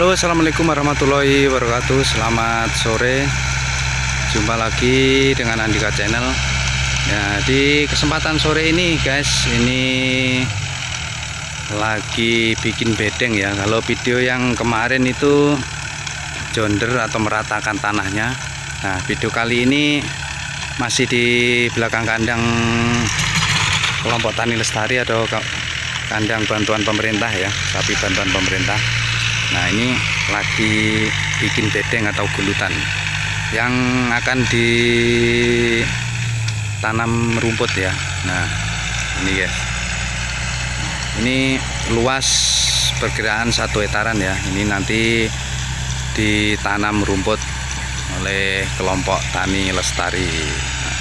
Halo, assalamualaikum warahmatullahi wabarakatuh. Selamat sore. Jumpa lagi dengan Andika Channel. Ya, di kesempatan sore ini guys, ini lagi bikin bedeng ya. Kalau video yang kemarin itu jonder atau meratakan tanahnya. Nah, video kali ini masih di belakang kandang kelompok Tani Lestari atau kandang bantuan pemerintah ya, sapi bantuan pemerintah. Nah, ini lagi bikin bedeng atau gulutan yang akan ditanam rumput ya. Nah, ini guys, ini luas perkiraan 1 hektaran ya. Ini nanti ditanam rumput oleh kelompok Tani Lestari. Nah,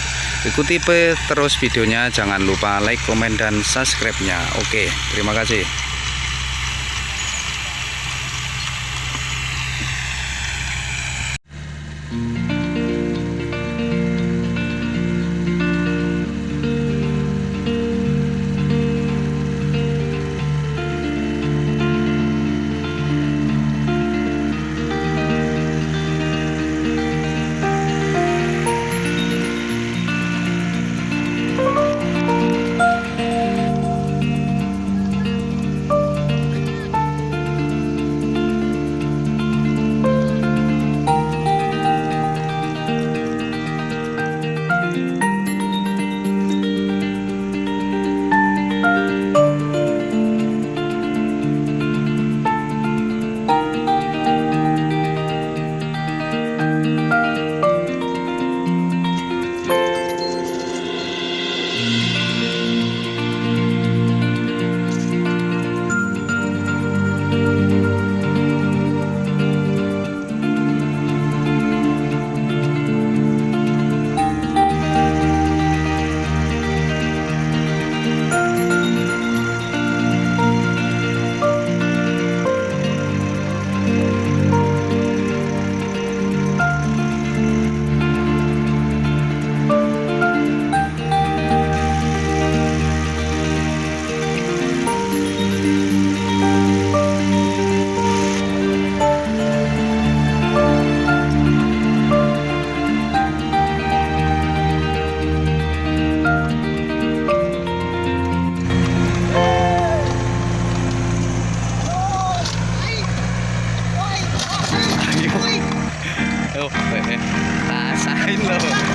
ikuti terus videonya, jangan lupa like, komen, dan subscribe-nya. Oke, terima kasih. Rasain loh.